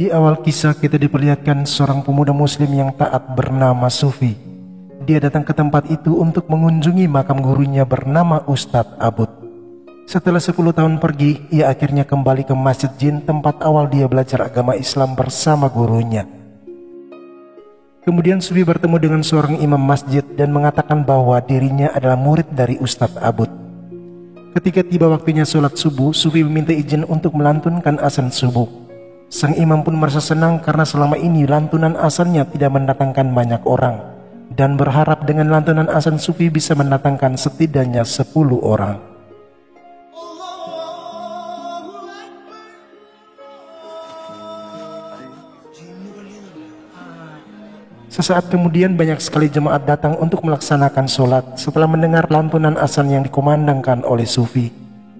Di awal kisah kita diperlihatkan seorang pemuda muslim yang taat bernama Sufi. Dia datang ke tempat itu untuk mengunjungi makam gurunya bernama Ustadz Abud. Setelah 10 tahun pergi, ia akhirnya kembali ke Masjid Jin, tempat awal dia belajar agama Islam bersama gurunya. Kemudian Sufi bertemu dengan seorang imam masjid dan mengatakan bahwa dirinya adalah murid dari Ustadz Abud. Ketika tiba waktunya sholat subuh, Sufi meminta izin untuk melantunkan azan subuh. Sang imam pun merasa senang karena selama ini lantunan azannya tidak mendatangkan banyak orang, dan berharap dengan lantunan azan Sufi bisa mendatangkan setidaknya 10 orang. Sesaat kemudian banyak sekali jemaat datang untuk melaksanakan sholat setelah mendengar lantunan azan yang dikumandangkan oleh Sufi.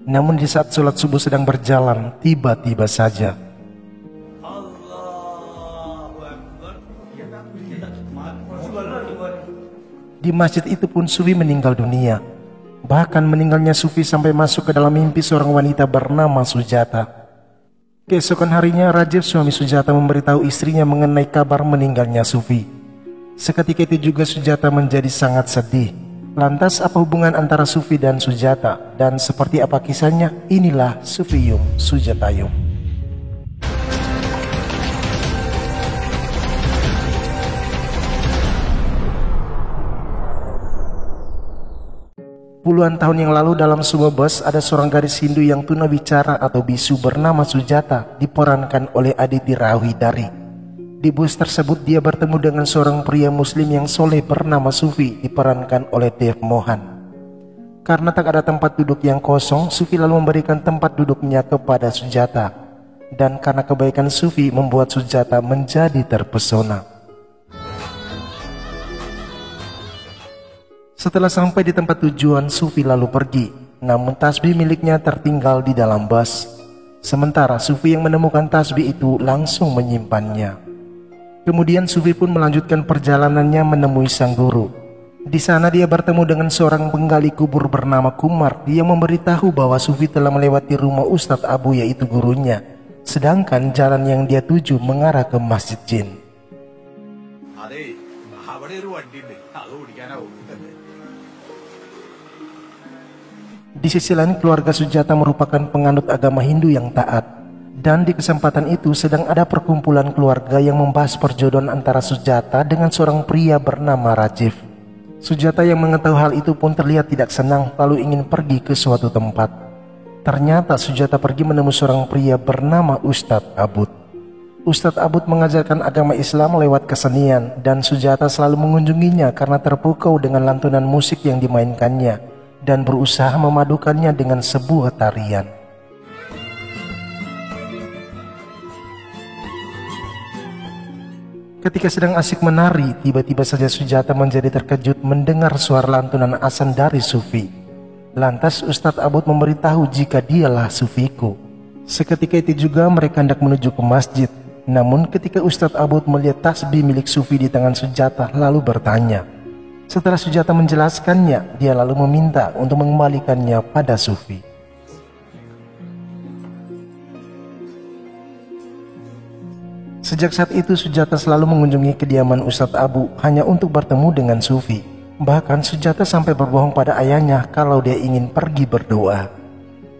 Namun di saat sholat subuh sedang berjalan, tiba-tiba saja di masjid itu pun Sufi meninggal dunia. Bahkan meninggalnya Sufi sampai masuk ke dalam mimpi seorang wanita bernama Sujata. Keesokan harinya Rajif, suami Sujata, memberitahu istrinya mengenai kabar meninggalnya Sufi. Seketika itu juga Sujata menjadi sangat sedih. Lantas apa hubungan antara Sufi dan Sujata, dan seperti apa kisahnya? Inilah Sufiyum Sujatayum. Puluhan tahun yang lalu dalam sebuah bus ada seorang gadis Hindu yang tunawicara atau bisu bernama Sujata, diperankan oleh Aditi Rawhidari. Di bus tersebut dia bertemu dengan seorang pria muslim yang soleh bernama Sufi, diperankan oleh Dev Mohan. Karena tak ada tempat duduk yang kosong, Sufi lalu memberikan tempat duduknya kepada Sujata. Dan karena kebaikan Sufi membuat Sujata menjadi terpesona. Setelah sampai di tempat tujuan, Sufi lalu pergi, namun tasbih miliknya tertinggal di dalam bus. Sementara Sufi yang menemukan tasbih itu langsung menyimpannya. Kemudian Sufi pun melanjutkan perjalanannya menemui sang guru. Di sana dia bertemu dengan seorang penggali kubur bernama Kumar yang memberitahu bahwa Sufi telah melewati rumah Ustadz Abu, yaitu gurunya, sedangkan jalan yang dia tuju mengarah ke Masjid Jin. Di sisi lain, keluarga Sujata merupakan penganut agama Hindu yang taat. Dan di kesempatan itu sedang ada perkumpulan keluarga yang membahas perjodohan antara Sujata dengan seorang pria bernama Rajiv. Sujata yang mengetahui hal itu pun terlihat tidak senang, lalu ingin pergi ke suatu tempat. Ternyata Sujata pergi menemui seorang pria bernama Ustadz Abud. Ustadz Abud mengajarkan agama Islam lewat kesenian, dan Sujata selalu mengunjunginya karena terpukau dengan lantunan musik yang dimainkannya dan berusaha memadukannya dengan sebuah tarian. Ketika sedang asik menari, tiba-tiba saja Sujata menjadi terkejut mendengar suara lantunan azan dari Sufi. Lantas Ustadz Abud memberitahu jika dialah Sufiku. Seketika itu juga mereka hendak menuju ke masjid. Namun ketika Ustadz Abud melihat tasbih milik Sufi di tangan Sujata, lalu bertanya. Setelah Sujata menjelaskannya, dia lalu meminta untuk mengembalikannya pada Sufi. Sejak saat itu Sujata selalu mengunjungi kediaman Ustadz Abu hanya untuk bertemu dengan Sufi. Bahkan Sujata sampai berbohong pada ayahnya kalau dia ingin pergi berdoa.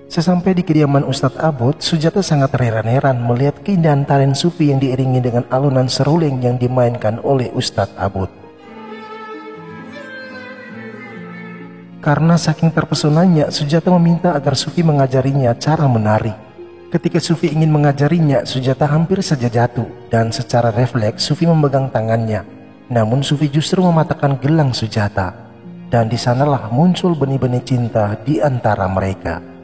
Sesampai di kediaman Ustadz Abud, Sujata sangat heran-heran melihat keindahan tarian Sufi yang diiringi dengan alunan seruling yang dimainkan oleh Ustadz Abud. Karena saking terpesonanya, Sujata meminta agar Sufi mengajarinya cara menari. Ketika Sufi ingin mengajarinya, Sujata hampir saja jatuh, dan secara refleks Sufi memegang tangannya. Namun Sufi justru mematahkan gelang Sujata, dan di sanalah muncul benih-benih cinta di antara mereka.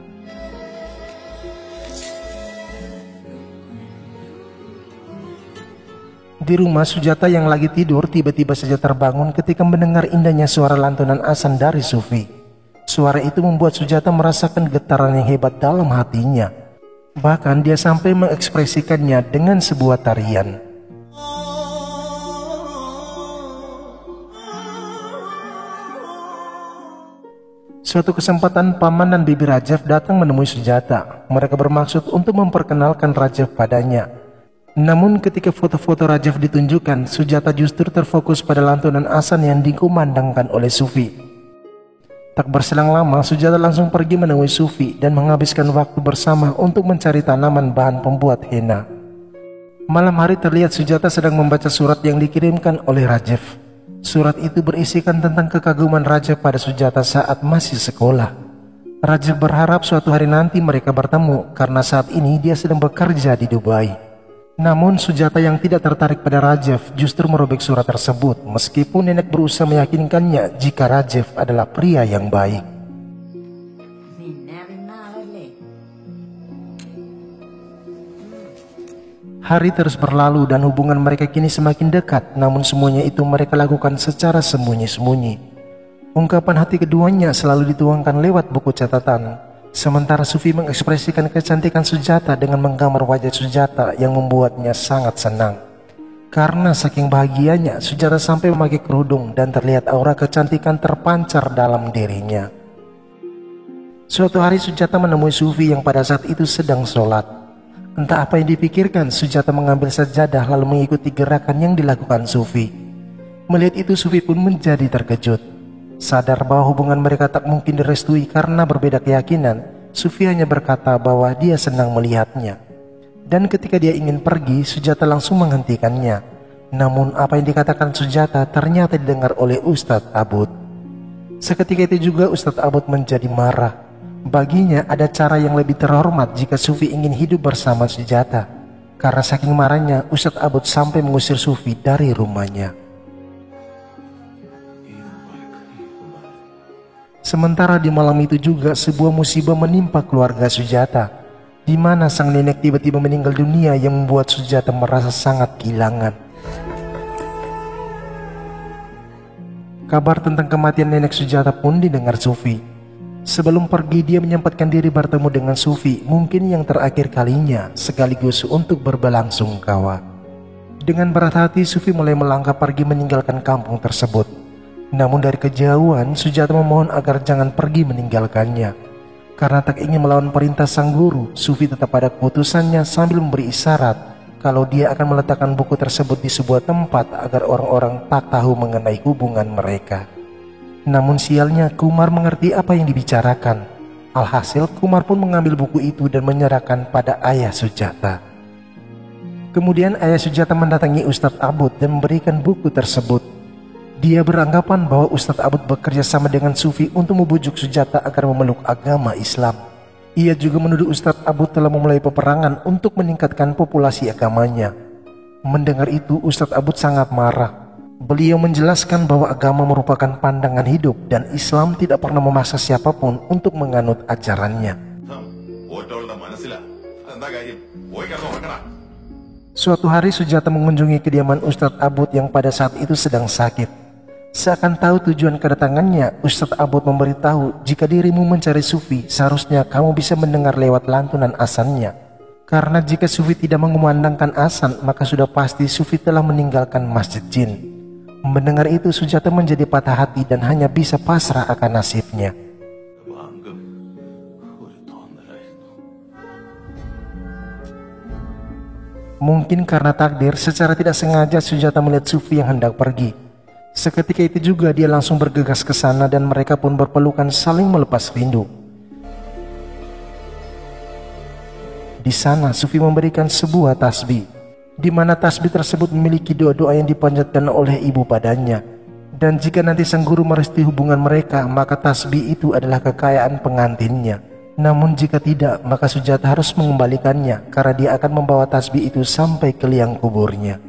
Di rumah, Sujata yang lagi tidur tiba-tiba saja terbangun ketika mendengar indahnya suara lantunan azan dari Sufi. Suara itu membuat Sujata merasakan getaran yang hebat dalam hatinya. Bahkan dia sampai mengekspresikannya dengan sebuah tarian. Suatu kesempatan paman dan bibi Rajaf datang menemui Sujata. Mereka bermaksud untuk memperkenalkan Rajaf padanya. Namun ketika foto-foto Rajaf ditunjukkan, Sujata justru terfokus pada lantunan azan yang dikumandangkan oleh Sufi. Tak berselang lama, Sujata langsung pergi menemui Sufi dan menghabiskan waktu bersama untuk mencari tanaman bahan pembuat henna. Malam hari terlihat Sujata sedang membaca surat yang dikirimkan oleh Rajaf. Surat itu berisikan tentang kekaguman Rajaf pada Sujata saat masih sekolah. Rajaf berharap suatu hari nanti mereka bertemu karena saat ini dia sedang bekerja di Dubai. Namun Sujata yang tidak tertarik pada Rajaf justru merobek surat tersebut meskipun nenek berusaha meyakinkannya jika Rajaf adalah pria yang baik. Hari terus berlalu dan hubungan mereka kini semakin dekat, namun semuanya itu mereka lakukan secara sembunyi-sembunyi. Ungkapan hati keduanya selalu dituangkan lewat buku catatan. Sementara Sufi mengekspresikan kecantikan Sujata dengan menggambar wajah Sujata yang membuatnya sangat senang. Karena saking bahagianya, Sujata sampai memakai kerudung dan terlihat aura kecantikan terpancar dalam dirinya. Suatu hari Sujata menemui Sufi yang pada saat itu sedang sholat. Entah apa yang dipikirkan, Sujata mengambil sajadah lalu mengikuti gerakan yang dilakukan Sufi. Melihat itu Sufi pun menjadi terkejut. Sadar bahwa hubungan mereka tak mungkin direstui karena berbeda keyakinan, Sufi hanya berkata bahwa dia senang melihatnya. Dan ketika dia ingin pergi, Sujata langsung menghentikannya. Namun apa yang dikatakan Sujata ternyata didengar oleh Ustadz Abud. Seketika itu juga Ustadz Abud menjadi marah. Baginya ada cara yang lebih terhormat jika Sufi ingin hidup bersama Sujata. Karena saking marahnya, Ustadz Abud sampai mengusir Sufi dari rumahnya. Sementara di malam itu juga sebuah musibah menimpa keluarga Sujata, di mana sang nenek tiba-tiba meninggal dunia yang membuat Sujata merasa sangat kehilangan. Kabar tentang kematian nenek Sujata pun didengar Sufi. Sebelum pergi dia menyempatkan diri bertemu dengan Sufi, mungkin yang terakhir kalinya, sekaligus untuk berbelasungkawa. Dengan berat hati Sufi mulai melangkah pergi meninggalkan kampung tersebut. Namun dari kejauhan Sujata memohon agar jangan pergi meninggalkannya. Karena tak ingin melawan perintah sang guru, Sufi tetap pada keputusannya sambil memberi isyarat kalau dia akan meletakkan buku tersebut di sebuah tempat agar orang-orang tak tahu mengenai hubungan mereka. Namun sialnya Kumar mengerti apa yang dibicarakan. Alhasil Kumar pun mengambil buku itu dan menyerahkan pada ayah Sujata. Kemudian ayah Sujata mendatangi Ustadz Abud dan memberikan buku tersebut. Dia beranggapan bahwa Ustadz Abud bekerja sama dengan Sufi untuk membujuk Sujata agar memeluk agama Islam. Ia juga menuduh Ustadz Abud telah memulai peperangan untuk meningkatkan populasi agamanya. Mendengar itu Ustadz Abud sangat marah. Beliau menjelaskan bahwa agama merupakan pandangan hidup dan Islam tidak pernah memaksa siapapun untuk menganut ajarannya. Suatu hari Sujata mengunjungi kediaman Ustadz Abud yang pada saat itu sedang sakit. Seakan tahu tujuan kedatangannya, Ustadz Abud memberitahu jika dirimu mencari Sufi, seharusnya kamu bisa mendengar lewat lantunan azannya. Karena jika Sufi tidak mengumandangkan azan, maka sudah pasti Sufi telah meninggalkan Masjid Jin. Mendengar itu Sujata menjadi patah hati dan hanya bisa pasrah akan nasibnya. Mungkin karena takdir, secara tidak sengaja Sujata melihat Sufi yang hendak pergi. Seketika itu juga dia langsung bergegas ke sana dan mereka pun berpelukan saling melepas rindu. Di sana Sufi memberikan sebuah tasbih, di mana tasbih tersebut memiliki doa-doa yang dipanjatkan oleh ibu padanya. Dan jika nanti sang guru merestui hubungan mereka, maka tasbih itu adalah kekayaan pengantinnya. Namun jika tidak, maka Sujata harus mengembalikannya karena dia akan membawa tasbih itu sampai ke liang kuburnya.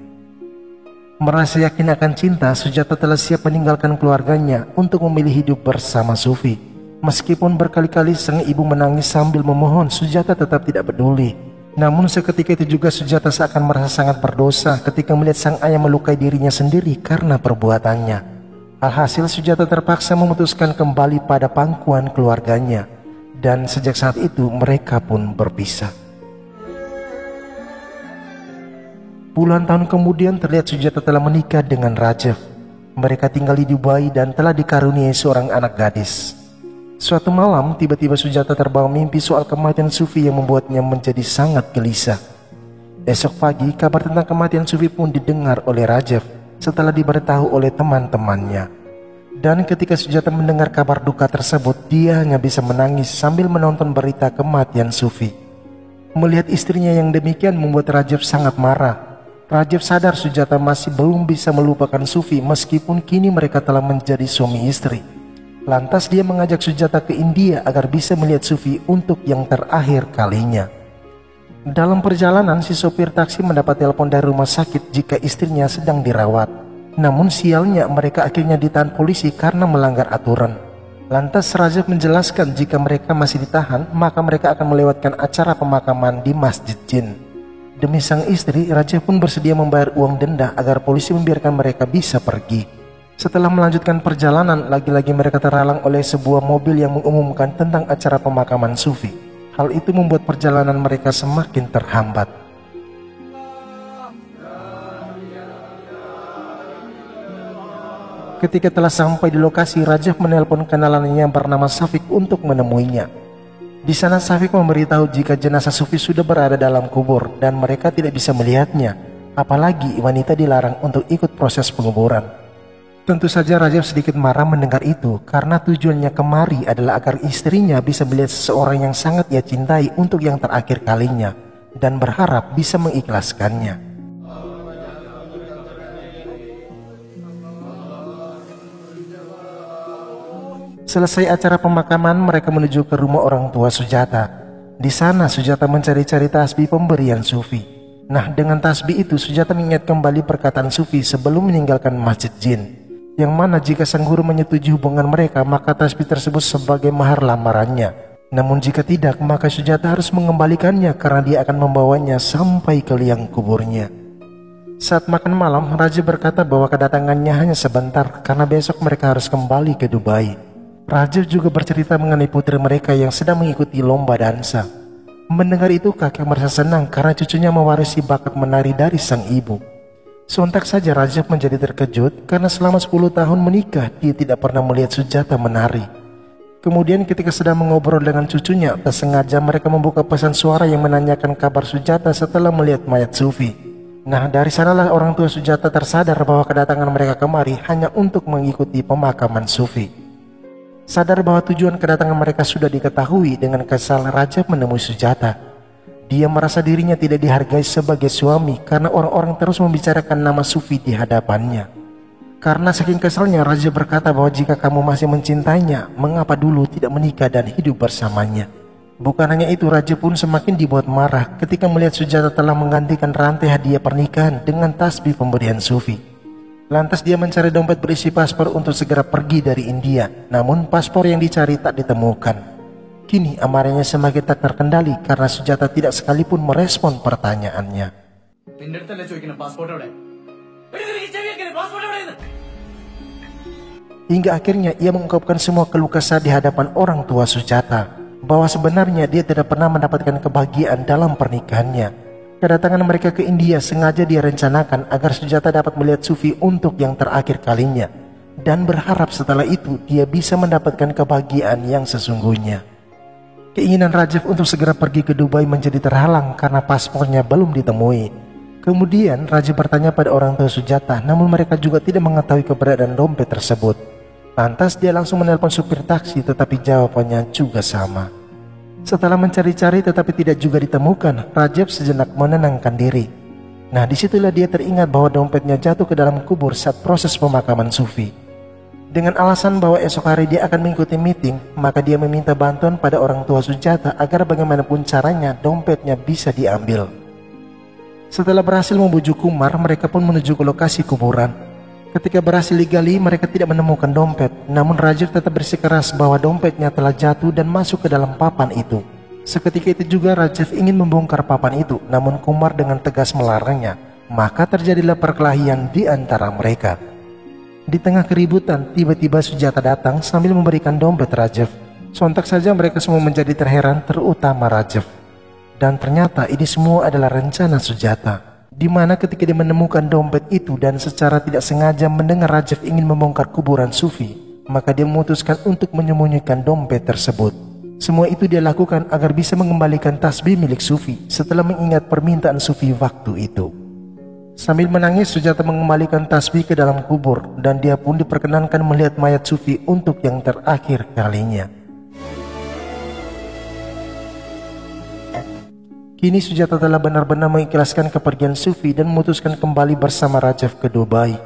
Merasa yakin akan cinta, Sujata telah siap meninggalkan keluarganya untuk memilih hidup bersama Sufi. Meskipun berkali-kali sang ibu menangis sambil memohon, Sujata tetap tidak peduli. Namun seketika itu juga Sujata seakan merasa sangat berdosa ketika melihat sang ayah melukai dirinya sendiri karena perbuatannya. Alhasil Sujata terpaksa memutuskan kembali pada pangkuan keluarganya. Dan sejak saat itu mereka pun berpisah. Puluhan tahun kemudian terlihat Sujata telah menikah dengan Rajaf. Mereka tinggal di Dubai dan telah dikaruniai seorang anak gadis. Suatu malam tiba-tiba Sujata terbawa mimpi soal kematian Sufi yang membuatnya menjadi sangat gelisah. Esok pagi, kabar tentang kematian Sufi pun didengar oleh Rajab setelah diberitahu oleh teman-temannya. Dan ketika Sujata mendengar kabar duka tersebut, dia hanya bisa menangis sambil menonton berita kematian Sufi. Melihat istrinya yang demikian membuat Rajab sangat marah. Rajab sadar Sujata masih belum bisa melupakan Sufi meskipun kini mereka telah menjadi suami istri. Lantas dia mengajak Sujata ke India agar bisa melihat Sufi untuk yang terakhir kalinya. Dalam perjalanan, si sopir taksi mendapat telepon dari rumah sakit jika istrinya sedang dirawat. Namun sialnya mereka akhirnya ditahan polisi karena melanggar aturan. Lantas Rajab menjelaskan jika mereka masih ditahan, maka mereka akan melewatkan acara pemakaman di Masjid Jin. Demi sang istri, Rajab pun bersedia membayar uang denda agar polisi membiarkan mereka bisa pergi. Setelah melanjutkan perjalanan, lagi-lagi mereka terhalang oleh sebuah mobil yang mengumumkan tentang acara pemakaman Sufi. Hal itu membuat perjalanan mereka semakin terhambat. Ketika telah sampai di lokasi, Rajab menelpon kenalannya yang bernama Safik untuk menemuinya. Di sana Safik memberitahu jika jenazah Sufi sudah berada dalam kubur dan mereka tidak bisa melihatnya, apalagi wanita dilarang untuk ikut proses penguburan. Tentu saja Rajab sedikit marah mendengar itu karena tujuannya kemari adalah agar istrinya bisa melihat seseorang yang sangat ia cintai untuk yang terakhir kalinya dan berharap bisa mengikhlaskannya. Selesai acara pemakaman, mereka menuju ke rumah orang tua Sujata. Di sana Sujata mencari-cari tasbih pemberian Sufi. Nah, dengan tasbih itu Sujata mengingat kembali perkataan Sufi sebelum meninggalkan Masjid Jin, yang mana jika sang guru menyetujui hubungan mereka, maka tasbih tersebut sebagai mahar lamarannya. Namun jika tidak, maka Sujata harus mengembalikannya karena dia akan membawanya sampai ke liang kuburnya. Saat makan malam, Raja berkata bahwa kedatangannya hanya sebentar karena besok mereka harus kembali ke Dubai. Raja juga bercerita mengenai putri mereka yang sedang mengikuti lomba dansa. Mendengar itu, kakek merasa senang karena cucunya mewarisi bakat menari dari sang ibu. Sontak saja Rajab menjadi terkejut karena selama 10 tahun menikah dia tidak pernah melihat Sujata menari. Kemudian ketika sedang mengobrol dengan cucunya, tak sengaja mereka membuka pesan suara yang menanyakan kabar Sujata setelah melihat mayat Sufi. Nah, dari sanalah orang tua Sujata tersadar bahwa kedatangan mereka kemari hanya untuk mengikuti pemakaman Sufi. Sadar bahwa tujuan kedatangan mereka sudah diketahui, dengan kesal Rajab menemui Sujata. Dia merasa dirinya tidak dihargai sebagai suami karena orang-orang terus membicarakan nama Sufi di hadapannya. Karena saking kesalnya, Raja berkata bahwa jika kamu masih mencintainya, mengapa dulu tidak menikah dan hidup bersamanya? Bukan hanya itu, Raja pun semakin dibuat marah ketika melihat Sujata telah menggantikan rantai hadiah pernikahan dengan tasbih pemberian Sufi. Lantas dia mencari dompet berisi paspor untuk segera pergi dari India, namun paspor yang dicari tak ditemukan. Kini amarahnya semakin tak terkendali karena Sujata tidak sekalipun merespon pertanyaannya. Hingga akhirnya ia mengungkapkan semua keluh kesah di hadapan orang tua Sujata, bahwa sebenarnya dia tidak pernah mendapatkan kebahagiaan dalam pernikahannya. Kedatangan mereka ke India sengaja dia rencanakan agar Sujata dapat melihat Sufi untuk yang terakhir kalinya, dan berharap setelah itu dia bisa mendapatkan kebahagiaan yang sesungguhnya. Keinginan Rajab untuk segera pergi ke Dubai menjadi terhalang karena paspornya belum ditemui. Kemudian Rajab bertanya pada orang tua Sujata, namun mereka juga tidak mengetahui keberadaan dompet tersebut. Lantas dia langsung menelpon supir taksi, tetapi jawabannya juga sama. Setelah mencari-cari tetapi tidak juga ditemukan, Rajab sejenak menenangkan diri. Nah, disitulah dia teringat bahwa dompetnya jatuh ke dalam kubur saat proses pemakaman Sufi. Dengan alasan bahwa esok hari dia akan mengikuti meeting, maka dia meminta bantuan pada orang tua Sujata agar bagaimanapun caranya dompetnya bisa diambil. Setelah berhasil membujuk Kumar, mereka pun menuju ke lokasi kuburan. Ketika berhasil digali, mereka tidak menemukan dompet, namun Rajab tetap bersikeras bahwa dompetnya telah jatuh dan masuk ke dalam papan itu. Seketika itu juga Rajab ingin membongkar papan itu, namun Kumar dengan tegas melarangnya. Maka terjadilah perkelahian di antara mereka. Di tengah keributan, tiba-tiba Sujata datang sambil memberikan dompet Rajab. Sontak saja mereka semua menjadi terheran, terutama Rajab. Dan ternyata ini semua adalah rencana Sujata, di mana ketika dia menemukan dompet itu dan secara tidak sengaja mendengar Rajab ingin membongkar kuburan Sufi, maka dia memutuskan untuk menyembunyikan dompet tersebut. Semua itu dia lakukan agar bisa mengembalikan tasbih milik Sufi setelah mengingat permintaan Sufi waktu itu. Sambil menangis, Sujata mengembalikan tasbih ke dalam kubur dan dia pun diperkenankan melihat mayat Sufi untuk yang terakhir kalinya. Kini Sujata telah benar-benar mengikhlaskan kepergian Sufi dan memutuskan kembali bersama Rajab ke Dubai.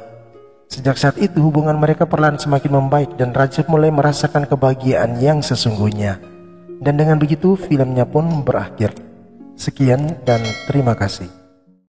Sejak saat itu hubungan mereka perlahan semakin membaik dan Rajab mulai merasakan kebahagiaan yang sesungguhnya. Dan dengan begitu filmnya pun berakhir. Sekian dan terima kasih.